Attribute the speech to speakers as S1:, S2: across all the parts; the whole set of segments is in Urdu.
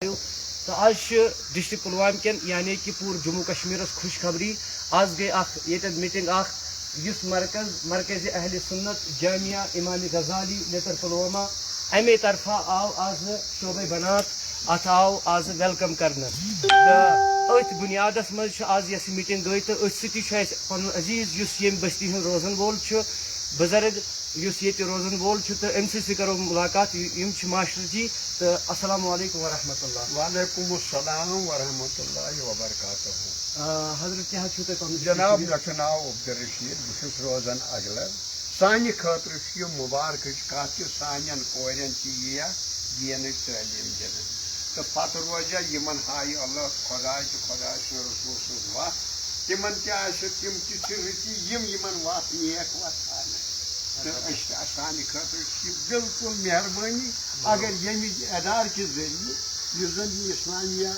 S1: تو آج ڈسٹرک پلوام کن یعنی کہ پور جموں کشمیر خوشخبری آج گئی یتن میٹنگ اس مرکز اہل سنت جامعہ امام غزالی لیتر پلوامہ امے طرفہ آو آز شعبہ بنات ات آو آز ویلکم کرنا ات بنیادس مز آز یس میٹنگ گئی تو ات ستی پن عزیز اس یم بستی ہند روزن وول بزرگ اس یہ روزن وول تو ام سی کرو ملاقات یم ماشٹر جی تو السلام علیکم ورحمۃ اللہ.
S2: وعلیکم السلام ورحمۃ اللہ وبرکاتہ.
S1: حضرت کیا چھو تہ
S2: جناب مے چھ ناو عبدالرشید بہت روزان اگلر سانہ خاطر یہ مبارک کت کہ سان کورین دین تعلیم دن تو پتہ روزا یمن ہائے اللہ خدا تو خدا رسول سن وت تمن تم رتی یمن وت نیک وت تو سانہ خاطر بالکل مہربانی اگر یمہ ادار کے ذریعے اس زن یہ اسلامیہ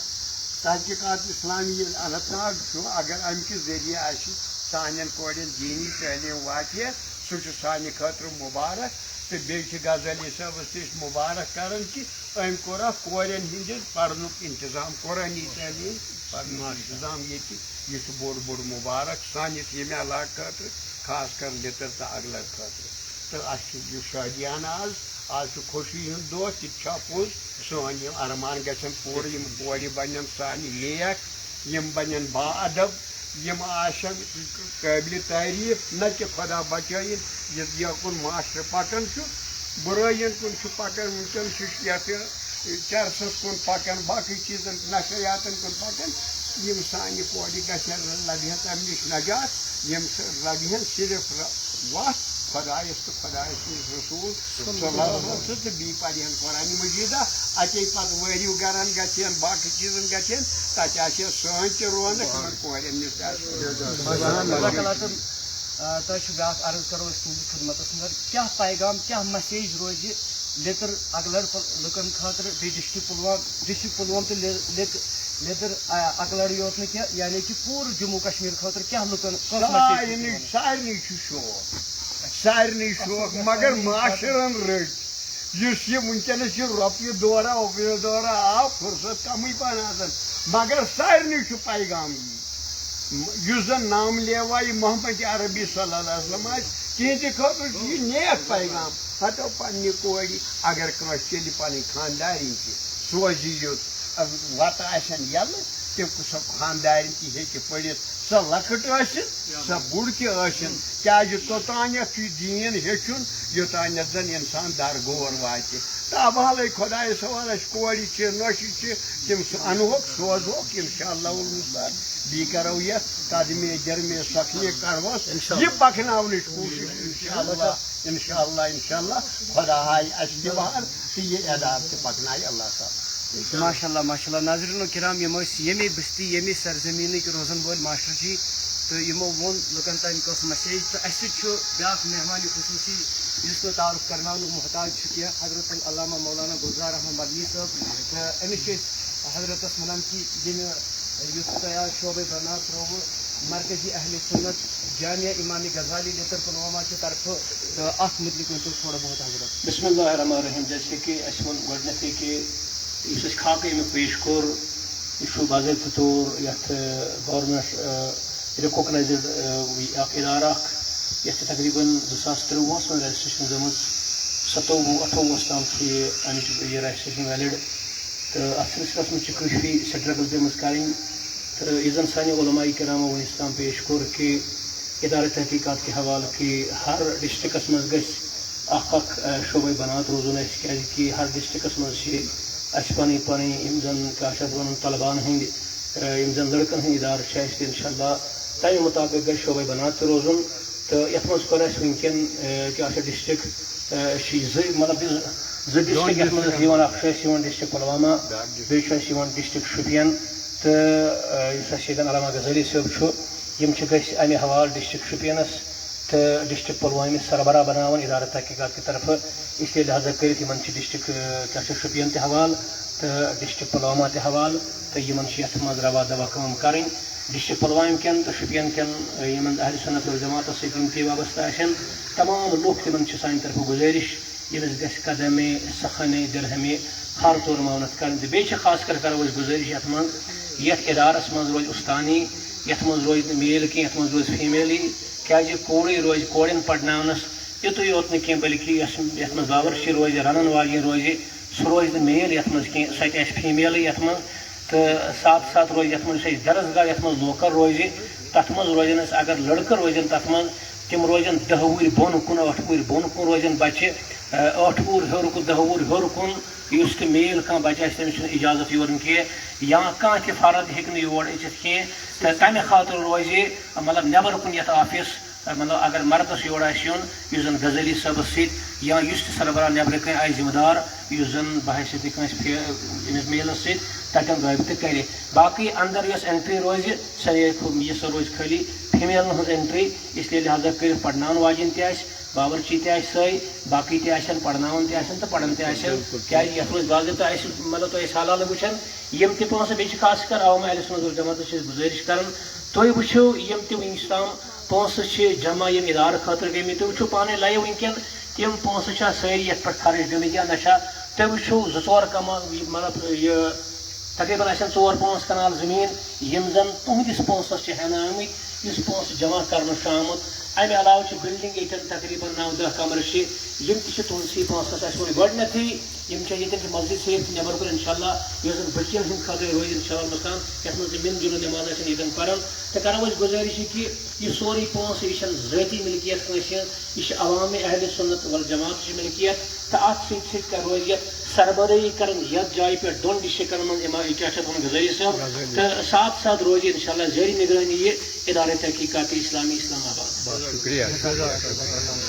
S2: تحقیقات اسلامی اننت ناگ اگر ام کے ذریعے سان کورین دینی تعلیم واتہ سہ سانہ خاطر مبارک تو بیٚیہِ چھِ غزالی صٲبس تہِ مبارک کران کہ ام کوٚر کورین ہندس پرنُک انتظام قرآنی تعلیم پرنُک انتظام یہ بوڑ مبارک سانس یمہ علاقہ خاطر خاص کر لتر تو اگلر خاطر تو یہ شادیانہ آج خوشی ہند دہ تہ پوز سون ارمان گھن پور کور بنن سانہ نیک یم بنن با ادب یم آشن قابل تعریف نہ کہ خدا بچائن یکن معاشرہ پکان برائین کن پکان ونکن یت چرسس کن پکان باقی چیزن نشریاتن کن پکان یم سانہ کور گھن لگہن تمہ نش نجات یم لگہن صرف وت خدایس تو خدائے رسول صلی اللہ علیہ وسلم تو بی پڑھن قرآن مجیدہ اتے پتہ وریو گرن گھن باقی چیزن گھن تتہ سن تہ رونق کورین نش
S1: تہ بیاکھ عرض کرو تہندس خدمتس مگر کیا پیغام کیا میسیج روز لیتر اگلر لکن خاطر ڈسٹرک پلوام تو لیتر اگلر یوت نا یعنی کہ پور جموں کشمیر خاطر کیا لکن
S2: سارے شوق سارے شوق مگر معاشرن رٹ اس ونکس روپیہ دورہ وپیہ دورہ آو فرصت کمی پہن آسان مگر سارے پیغام اس زن نام لیوائی محمد عربی صلی اللہ علیہ وسلم تہند خاطر یہ نیک پیغام ہتو پنہ کور اگر کانس چلہ پن خاندارن سوزی یوت وت آسن یلہ تم سو خاندارن تہ ہیکہ پڑھت سہ لکٹ سہ بوڑ تہ کیازِ توتانیتھ دین ہیچن یوتانیتھ زن انسان درگور واتہ تاب حالے خدائے سوال کور نوشہ تم انوک سوزوک انشاء اللہ المستعان بی کرو یہ قدمے جرمے سخنی کروس یہ پکناونچ کوشش انشاء اللہ خدا ہائے اس دیوار تو یہ ادار تہ پکنائے اللہ تعالی.
S1: ماشاء اللہ ناظرین کرام یمے بستی یمے سرزمین روزن وول ماسٹر جی تو یمو وون لکن تام کس میسیج تو اس بیاکھ مہمان خصوصی اس کو تعارف کرنا محتاج کی حضرت علامہ مولانا گلزار احمد مدنی صاحب تو امس حضرتس ونان کہ اس تیا شعبہ بنات ترو مرکزی اہل سنت جامعہ امام غزالی لیتر پلوامہ کی طرف تو ات متعلق ورنو تھوڑا بہت حضرت.
S3: بسم اللہ الرحمن الرحیم. جیسے کہ اس ون گۄڈنیتھٕے کہ اس خاکہ امیک پیش کور یہ باضابطہ طور یتھ گورمنٹ رِکوگنایزڈ اخ ادارہ یتھ تقریباً 2023 من رجسٹریشن گٔمٕژ 27-28 تام یہ رجسٹریشن ویلڈ تو ات سلسلس من کافی سٹرگل پیمٕژ کریں تو یہ زن سانہ علماء کرامو ونس تام پیش کور کہ ادارہ تحقیقات کے حوالہ کہ ہر ڈسٹرکس مز گژھِ اخ شعبہ بنات روزن کہ ہر ڈسٹرکس مز پن زن کیا ون طلبان ہند زن لڑکن ہند ادارہ انشاء اللہ تمہ مطابق گھر شعبہ بنات روزن تو یت مز کور ونکن کیا ڈسٹرک مطلب ڈسٹرک یت مز ڈسٹرک پلوامہ بیس ڈسٹرک شوپین تو علامہ غزالی صاحب گھس امہ حوالہ ڈسٹرک شوپینس تو ڈسٹرک پلوامہ سربراہ بناون ادارہ تحقیقات کی طرف اس لیے لہذا کرت ڈسٹرک کیا شوپین تہ حوالہ تو ڈسٹرک پلوامہ تہ حوالہ تو یت مز روا دوا کام کریں ڈسٹرک پلوام کن تو شوپین کن اہل سنت والجماعت سی وابستہ آن تمام لوگ تمن سانہ طرف گزارش یمس گھس قدمے سخنے درہمے خار طور معاونت کر بیٚیہِ چھِ خاص کر کرو أسۍ گُزٲرِش یَتھ منٛز یَتھ اِدارَس منٛز روزِ اُستانی یَتھ منٛز روزِ نہٕ میل کینٛہہ یَتھ منٛز روزِ فیٖمیلٕے کیٛازِ کوٗرٕے روزِ کورٮ۪ن پرناونَس یُتُے یوت نہٕ کینٛہہ بٔلکہِ یَتھ منٛز باورچی روزِ رَنَن واجیٚنۍ روزِ سُہ روزِ نہٕ میل یَتھ منٛز کینٛہہ سۄ تہِ آسہِ فیٖمیلٕے یَتھ منٛز تہٕ ساتھ ساتھ روزِ یَتھ منٛز اَسہِ درسگاہ یَتھ منٛز لوکَل روزِ تَتھ منٛز روزن اَسہِ اگر لٔڑکہٕ روزن تَتھ منٛز تِم روزن 10 وُہٕرۍ بۄن کُن 8 وُہٕرۍ بۄن کُن روزن بَچہِ 8 وُہُر ہیوٚر کُن 10 وُہُر ہیوٚر کُن یُس تہِ میل کانٛہہ بَچہِ آسہِ تٔمِس چھُنہٕ اِجازت یورُن کینٛہہ یا کانٛہہ تہِ فرد ہیٚکہِ نہٕ یور أژِتھ کینٛہہ تہٕ تَمہِ خٲطرٕ روزِ مطلب نٮ۪بر کُن یَتھ آفِس مطلب اگر مردس یور آسہِ یُن یُس زن غزالی صٲبس سۭتۍ یا یُس تہِ سربراہ نٮ۪برٕ کَنۍ آسہِ ذِمہٕ دار یُس زن بحیثیتہِ کٲنٛسہِ أمِس میلس سۭتۍ تَتٮ۪ن رٲبطہٕ کرِ باقٕے اندر یۄس اینٹری روزِ سۄ یہِ سۄ روزِ خٲلی فیٖمیلن ہٕنٛز اینٹری اسلیے لہٰذا کٔرِتھ پرناون واجیٚنۍ تہِ آسہِ باورچی تہِ آسہِ سۄے باقٕے تہِ آسن پرناوان تہِ آسن تہٕ پران تہِ آسن کیٛازِ یَتھ منٛز باضٲبطہٕ آسہِ مطلب تُہۍ ٲسۍ حالال وٕچھان یِم تہِ پونٛسہٕ بیٚیہِ چھِ خاص کر عوام اہلِ سُنت والجماعتس چھِ أسۍ گُزٲرِش کران تُہۍ وٕچھِو یِم تہِ وٕنیُک تام پونٛسہٕ چھِ جمع یِم اِدارٕ خٲطرٕ گٔمٕتۍ تُہۍ وٕچھِو پانے لایِو وٕنکیٚن تِم پونٛسہٕ چھا سٲری یَتھ پٮ۪ٹھ خرٕچ گٔمٕتۍ یا نہ چھا تُہۍ وٕچھِو 2-4 مطلب یہِ تقریٖبن آسن 4-5 کنال زٔمیٖن یِم زن تُہنٛدِس پونٛسس چھِ ہٮ۪نہٕ آمٕتۍ یُس پونٛسہٕ جمع کرنہٕ چھُ آمُت امہِ علاوٕ چھِ بِلڈِنگ ییٚتٮ۪ن تقریٖبن 9-10 کمرٕ چھِ یِم تہِ چھِ تُہنٛدسٕے پونٛسس اَسہِ ووٚن گۄڈٕنیتھٕے یِم چھِ ییٚتٮ۪ن چھِ مسجد صحیح نٮ۪بر کُن انشاء اللہ یۄس زن بٔچین ہٕنٛدِ خٲطرٕ روزِ انشاء اللہ مکان یَتھ منٛز تِم مِل جُلہٕ نٮ۪ماز آسن ییٚتٮ۪ن پران تہٕ کرو أسۍ گُزٲرِش یہِ کہِ یہِ سورُے پونٛسہٕ یہِ چھنہٕ ذٲتی مِلکِیت کٲنٛسہِ ہٕنٛز یہِ چھِ عوامِ اہلِ سُنت والجماعتٕچ مِلکِیت تہٕ اَتھ سۭتۍ سۭتۍ روزِ یَتھ سربرٲہی کران یتھ جایہِ پٮ۪ٹھ 2 ڈسٹرکن منٛز کیٛاہ چھِ اَتھ وَنان غزالی صٲب تہٕ ساتھ ساتھ روزِ انشاء اللہ زٲری نگرٲنی یہِ اِدارے تحقیٖقات اسلامی اسلام آباد
S2: شُکریہ